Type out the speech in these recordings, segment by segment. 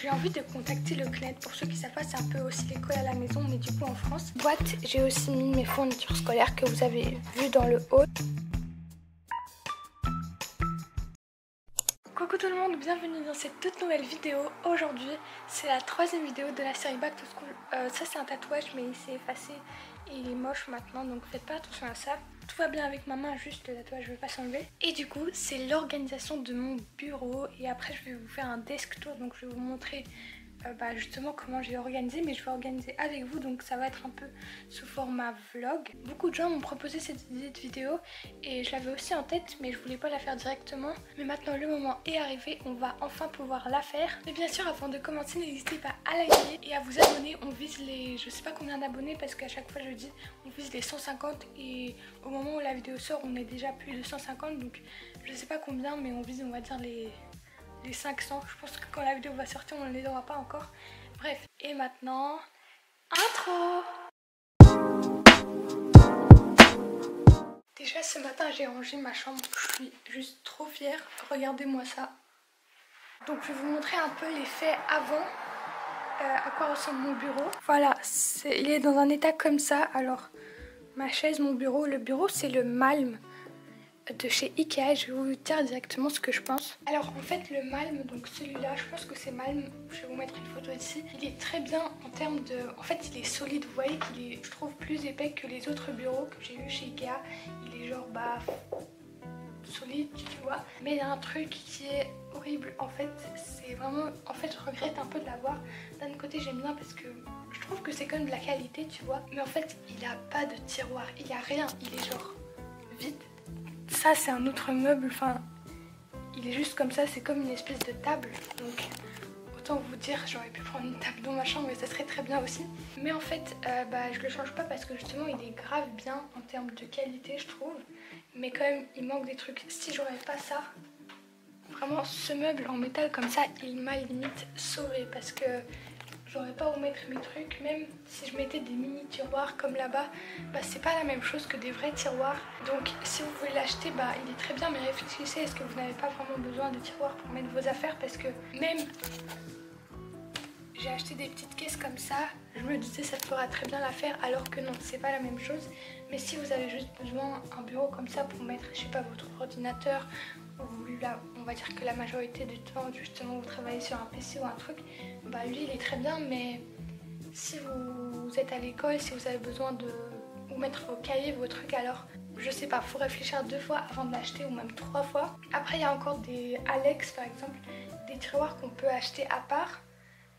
j'ai envie de contacter le CNED. Pour ceux qui savent pas, c'est un peu aussi l'école à la maison, mais du coup en France. Boîte, j'ai aussi mis mes fournitures scolaires que vous avez vu dans le haut. Coucou tout le monde, bienvenue dans cette toute nouvelle vidéo. Aujourd'hui, c'est la troisième vidéo de la série Back to School. Ça c'est un tatouage, mais il s'est effacé et il est moche maintenant, donc faites pas attention à ça. Tout va bien avec ma main, juste le tatouage ne veut pas s'enlever. Et du coup, c'est l'organisation de mon bureau. Et après, je vais vous faire un desk tour, donc je vais vous montrer justement comment j'ai organisé, mais je vais organiser avec vous, donc ça va être un peu sous format vlog. Beaucoup de gens m'ont proposé cette idée de vidéo et je l'avais aussi en tête, mais je voulais pas la faire directement. Mais maintenant le moment est arrivé, on va enfin pouvoir la faire. Mais bien sûr, avant de commencer, n'hésitez pas à liker et à vous abonner. On vise les, je sais pas combien d'abonnés, parce qu'à chaque fois je dis on vise les 150 et au moment où la vidéo sort on est déjà plus de 150, donc je sais pas combien, mais on vise, on va dire les 500. Je pense que quand la vidéo va sortir on ne les aura pas encore. Bref, et maintenant intro. Déjà ce matin j'ai rangé ma chambre, je suis juste trop fière, regardez-moi ça. Donc je vais vous montrer un peu l'effet avant, à quoi ressemble mon bureau. Voilà, il est dans un état comme ça. Alors ma chaise, mon bureau, le bureau c'est le Malm de chez Ikea. Je vais vous dire directement ce que je pense. Alors en fait le Malm, donc celui-là, je pense que c'est Malm, je vais vous mettre une photo ici. Il est très bien en termes de... En fait il est solide, vous voyez qu'il est, je trouve, plus épais que les autres bureaux que j'ai eu chez Ikea. Il est genre solide, tu vois. Mais il y a un truc qui est horrible en fait, c'est vraiment... En fait je regrette un peu de l'avoir. D'un côté j'aime bien parce que je trouve que c'est quand même de la qualité, tu vois. Mais en fait il a pas de tiroir, il y a rien, il est genre vide. Ça c'est un autre meuble, enfin il est juste comme ça, c'est comme une espèce de table, donc autant vous dire j'aurais pu prendre une table dans ma chambre et ça serait très bien aussi. Mais en fait je le change pas parce que justement il est grave bien en termes de qualité je trouve, mais quand même il manque des trucs. Si j'aurais pas ça, vraiment ce meuble en métal comme ça, il m'a limite sauvé parce que j'aurais pas où mettre mes trucs. Même si je mettais des mini tiroirs comme là-bas, c'est pas la même chose que des vrais tiroirs. Donc si vous voulez l'acheter, il est très bien, mais réfléchissez, est-ce que vous n'avez pas vraiment besoin de tiroirs pour mettre vos affaires? Parce que même j'ai acheté des petites caisses comme ça, je me disais ça fera très bien l'affaire, alors que non, c'est pas la même chose. Mais si vous avez juste besoin d'un bureau comme ça pour mettre, je sais pas, votre ordinateur, ou là, on va dire que la majorité du temps justement vous travaillez sur un PC ou un truc, lui il est très bien. Mais si vous êtes à l'école, si vous avez besoin de ou mettre vos cahiers, vos trucs, alors je sais pas, faut réfléchir 2 fois avant de l'acheter, ou même 3 fois. Après il y a encore des Alex par exemple, des tiroirs qu'on peut acheter à part,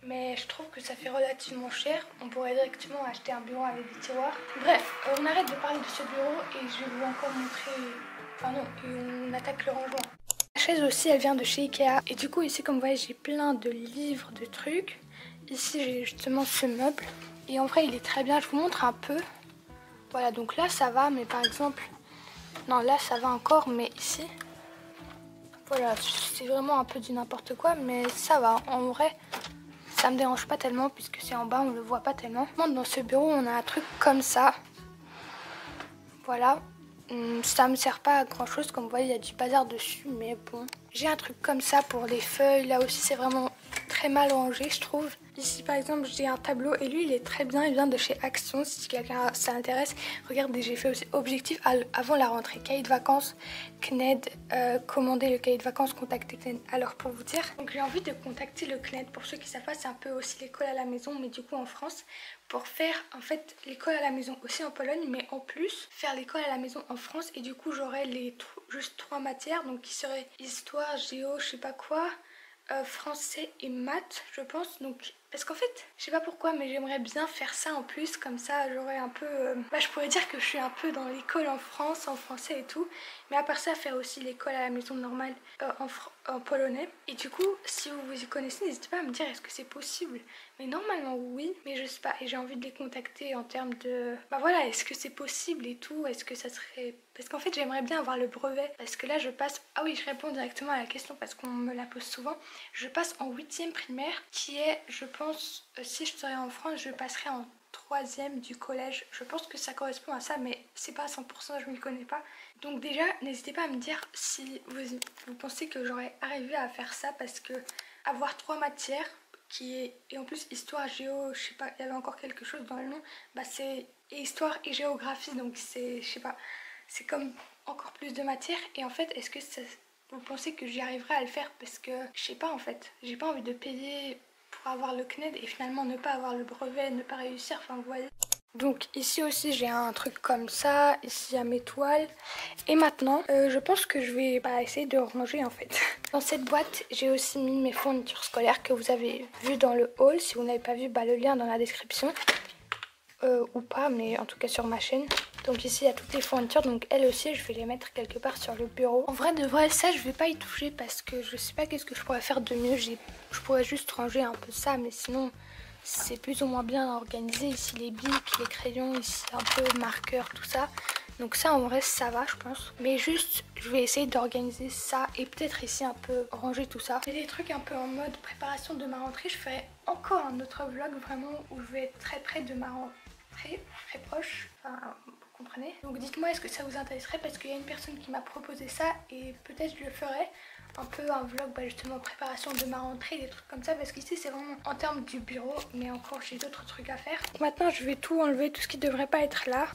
mais je trouve que ça fait relativement cher. On pourrait directement acheter un bureau avec des tiroirs. Bref, on arrête de parler de ce bureau et je vais vous encore montrer... Enfin non, et on attaque le rangement. La chaise aussi, elle vient de chez Ikea. Et du coup ici, comme vous voyez, j'ai plein de livres, de trucs. Ici j'ai justement ce meuble. Et en vrai il est très bien, je vous montre un peu. Voilà, donc là ça va, mais par exemple... Non, là ça va encore, mais ici... Voilà, c'est vraiment un peu du n'importe quoi, mais ça va. En vrai... ça me dérange pas tellement puisque c'est en bas, on le voit pas tellement. Dans ce bureau, on a un truc comme ça. Voilà. Ça me sert pas à grand chose, comme vous voyez, il y a du bazar dessus, mais bon. J'ai un truc comme ça pour les feuilles. Là aussi, c'est vraiment très mal rangé, je trouve. Ici, par exemple, j'ai un tableau et lui, il est très bien. Il vient de chez Action. Si quelqu'un ça intéresse, regardez, j'ai fait aussi Objectif avant la rentrée. Cahier de vacances, CNED, commander le cahier de vacances, contacter CNED. Alors, pour vous dire, donc j'ai envie de contacter le CNED. Pour ceux qui savent pas, c'est un peu aussi l'école à la maison, mais du coup en France, pour faire en fait l'école à la maison aussi en Pologne, mais en plus faire l'école à la maison en France. Et du coup, j'aurais juste 3 matières, donc qui seraient histoire, géo, je sais pas quoi, français et maths, je pense. Donc parce qu'en fait, je sais pas pourquoi, mais j'aimerais bien faire ça en plus, comme ça j'aurais un peu... je pourrais dire que je suis un peu dans l'école en France, en français et tout, mais à part ça, faire aussi l'école à la maison normale en polonais. Et du coup, si vous vous y connaissez, n'hésitez pas à me dire est-ce que c'est possible. Mais normalement oui, mais je sais pas, et j'ai envie de les contacter en termes de... voilà, est-ce que c'est possible et tout, est-ce que ça serait... Parce qu'en fait, j'aimerais bien avoir le brevet, parce que là je passe... Ah oui, je réponds directement à la question parce qu'on me la pose souvent. Je passe en 8e primaire, qui est, je pense, si je serais en France, je passerais en 3e du collège. Je pense que ça correspond à ça, mais c'est pas à 100%, je m'y connais pas. Donc déjà, n'hésitez pas à me dire si vous pensez que j'aurais arrivé à faire ça, parce que avoir 3 matières, et en plus histoire, géo, je sais pas, il y avait encore quelque chose dans le nom, bah c'est histoire et géographie, donc c'est, je sais pas, c'est comme encore plus de matière. Et en fait, est-ce que vous pensez que j'y arriverai à le faire? Parce que je sais pas en fait, j'ai pas envie de payer pour avoir le CNED et finalement ne pas avoir le brevet, ne pas réussir, enfin vous voyez. Donc ici aussi j'ai un truc comme ça, ici il y a mes toiles. Et maintenant je pense que je vais essayer de ranger en fait. Dans cette boîte j'ai aussi mis mes fournitures scolaires que vous avez vu dans le haul. Si vous n'avez pas vu, le lien dans la description. Ou pas, mais en tout cas sur ma chaîne. Donc ici il y a toutes les fournitures, donc elles aussi je vais les mettre quelque part sur le bureau. En vrai de vrai ça je vais pas y toucher parce que je sais pas qu'est-ce que je pourrais faire de mieux. Je pourrais juste ranger un peu ça, mais sinon c'est plus ou moins bien organisé. Ici les bics, les crayons, ici un peu marqueurs, tout ça. Donc ça en vrai ça va je pense. Mais juste je vais essayer d'organiser ça et peut-être ici un peu ranger tout ça. J'ai des trucs un peu en mode préparation de ma rentrée. Je ferai encore un autre vlog vraiment où je vais être très près de ma rentrée. Très proche, enfin vous comprenez. Donc dites-moi est-ce que ça vous intéresserait parce qu'il y a une personne qui m'a proposé ça et peut-être je le ferai. Un peu un vlog justement préparation de ma rentrée, des trucs comme ça parce qu'ici c'est vraiment en termes du bureau mais encore j'ai d'autres trucs à faire. Donc maintenant je vais tout enlever, tout ce qui devrait pas être là.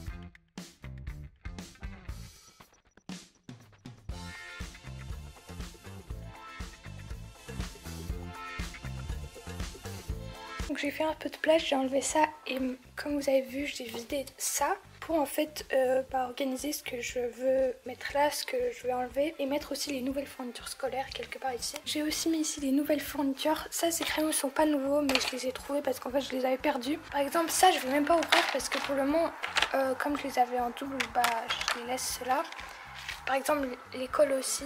Donc j'ai fait un peu de place, j'ai enlevé ça et comme vous avez vu j'ai vidé ça pour en fait organiser ce que je veux mettre là, ce que je vais enlever et mettre aussi les nouvelles fournitures scolaires quelque part ici. J'ai aussi mis ici les nouvelles fournitures. Ça ces crayons sont pas nouveaux mais je les ai trouvés parce qu'en fait je les avais perdus. Par exemple ça je vais même pas ouvrir parce que pour le moment comme je les avais en double je les laisse là. Par exemple les cols aussi.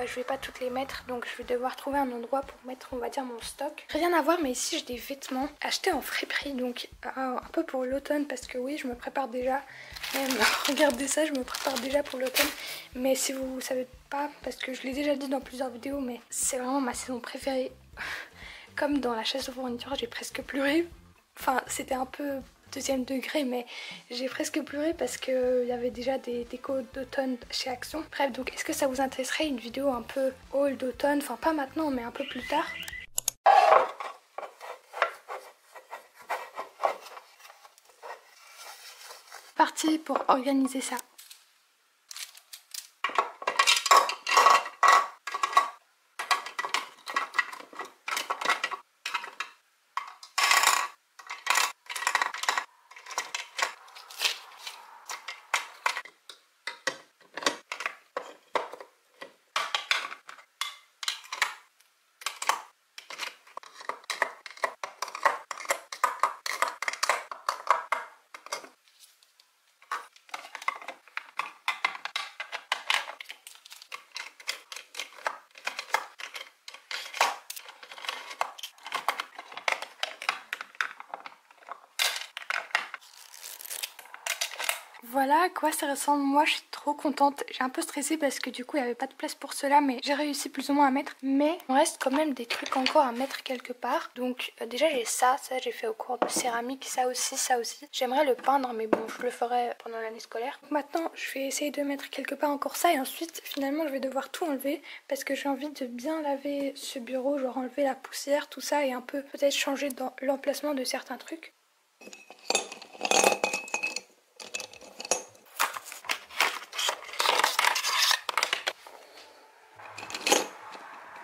Je vais pas toutes les mettre donc je vais devoir trouver un endroit pour mettre on va dire mon stock. Rien à voir mais ici j'ai des vêtements achetés en friperie donc un peu pour l'automne parce que oui je me prépare déjà. Même regardez ça, je me prépare déjà pour l'automne. Mais si vous savez pas, parce que je l'ai déjà dit dans plusieurs vidéos, mais c'est vraiment ma saison préférée. Comme dans la chasse aux fournitures j'ai presque pleuré. Enfin c'était un peu deuxième degré mais j'ai presque pleuré parce qu'il y avait déjà des décos d'automne chez Action. Bref donc est-ce que ça vous intéresserait une vidéo un peu haul d'automne, enfin pas maintenant mais un peu plus tard. Parti pour organiser ça. Voilà à quoi ça ressemble. Moi je suis trop contente. J'ai un peu stressé parce que du coup il n'y avait pas de place pour cela mais j'ai réussi plus ou moins à mettre. Mais il me reste quand même des trucs encore à mettre quelque part. Donc déjà j'ai ça j'ai fait au cours de céramique, ça aussi. J'aimerais le peindre mais bon je le ferai pendant l'année scolaire. Donc maintenant je vais essayer de mettre quelque part encore ça et ensuite finalement je vais devoir tout enlever parce que j'ai envie de bien laver ce bureau, genre enlever la poussière, tout ça et un peu peut-être changer dans l'emplacement de certains trucs.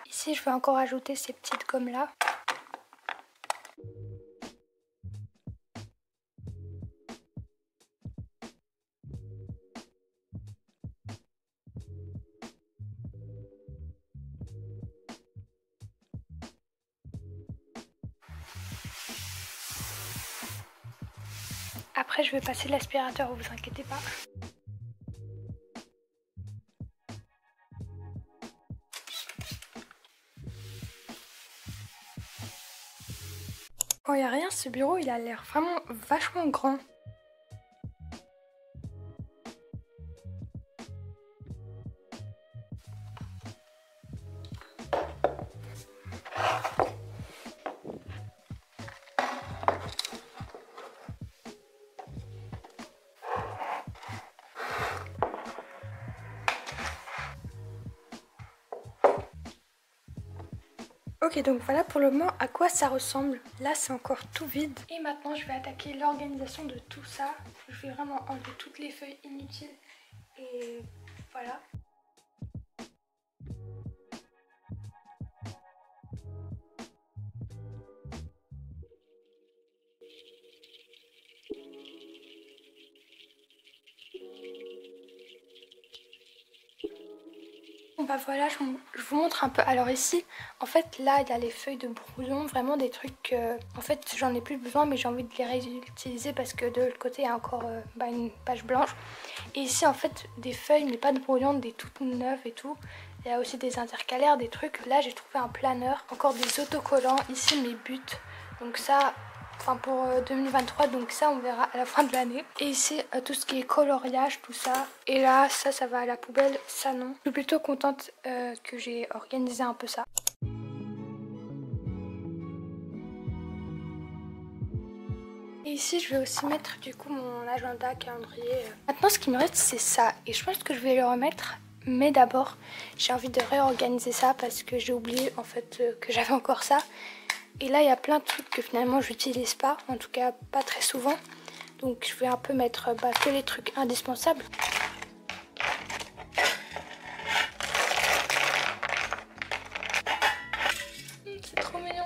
Ici je vais encore ajouter ces petites gommes là. Après je vais passer l'aspirateur, vous inquiétez pas. Quand il n'y a rien, ce bureau il a l'air vraiment vachement grand. Ok, donc voilà pour le moment à quoi ça ressemble. Là c'est encore tout vide. Et maintenant je vais attaquer l'organisation de tout ça. Je vais vraiment enlever toutes les feuilles inutiles. Et voilà. Bon bah voilà, je vous montre un peu. Alors ici, en fait là il y a les feuilles de brouillon, vraiment des trucs, en fait j'en ai plus besoin mais j'ai envie de les réutiliser parce que de l'autre côté il y a encore une page blanche. Et ici en fait des feuilles mais pas de brouillon, des toutes neuves et tout. Il y a aussi des intercalaires, des trucs. Là j'ai trouvé un planeur, encore des autocollants, ici mes buts. Donc ça, enfin pour 2023, donc ça on verra à la fin de l'année. Et ici tout ce qui est coloriage, tout ça. Et là ça va à la poubelle, ça non. Je suis plutôt contente que j'ai organisé un peu ça. Et ici je vais aussi mettre du coup mon agenda, calendrier. Maintenant ce qui me reste c'est ça. Et je pense que je vais le remettre. Mais d'abord j'ai envie de réorganiser ça parce que j'ai oublié en fait que j'avais encore ça. Et là il y a plein de trucs que finalement j'utilise pas. En tout cas pas très souvent. Donc je vais un peu mettre que les trucs indispensables. C'est trop mignon.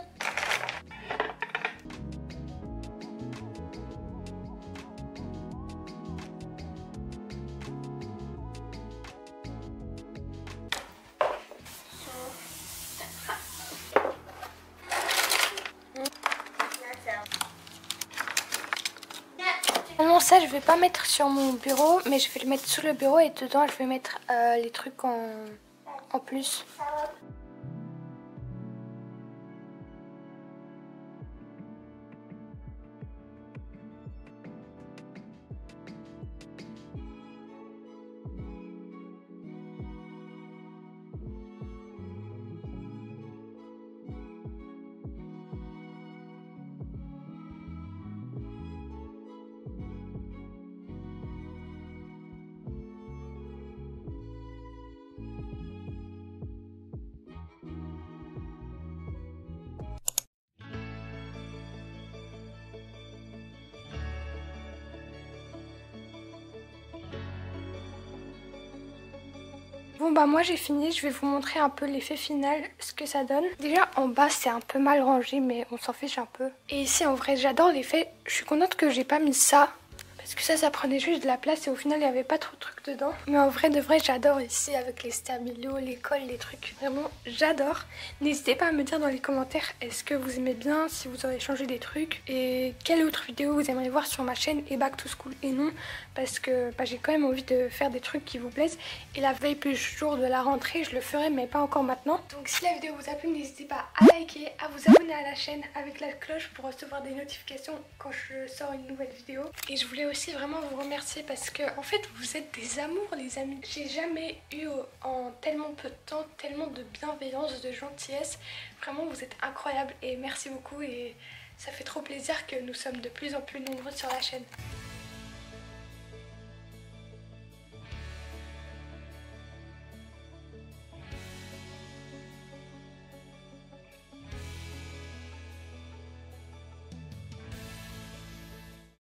Finalement ça je vais pas mettre sur mon bureau mais je vais le mettre sous le bureau et dedans je vais mettre les trucs en plus. Bon bah moi j'ai fini, je vais vous montrer un peu l'effet final, ce que ça donne. Déjà en bas c'est un peu mal rangé mais on s'en fiche un peu. Et ici en vrai j'adore l'effet, je suis contente que j'ai pas mis ça. Parce que ça prenait juste de la place et au final il n'y avait pas trop de trucs dedans. Mais en vrai de vrai j'adore ici avec les stabilo, les cols, les trucs. Vraiment j'adore. N'hésitez pas à me dire dans les commentaires est-ce que vous aimez bien, si vous aurez changé des trucs. Et quelle autre vidéo vous aimeriez voir sur ma chaîne et Back to School et non. Parce que j'ai quand même envie de faire des trucs qui vous plaisent. Et la veille plus jour de la rentrée je le ferai mais pas encore maintenant. Donc si la vidéo vous a plu n'hésitez pas à liker, à vous abonner à la chaîne avec la cloche pour recevoir des notifications quand je sors une nouvelle vidéo. Et je voulais aussi vraiment vous remercier parce que en fait vous êtes des amours les amis. J'ai jamais eu en tellement peu de temps tellement de bienveillance, de gentillesse. Vraiment vous êtes incroyables et merci beaucoup et ça fait trop plaisir que nous sommes de plus en plus nombreux sur la chaîne.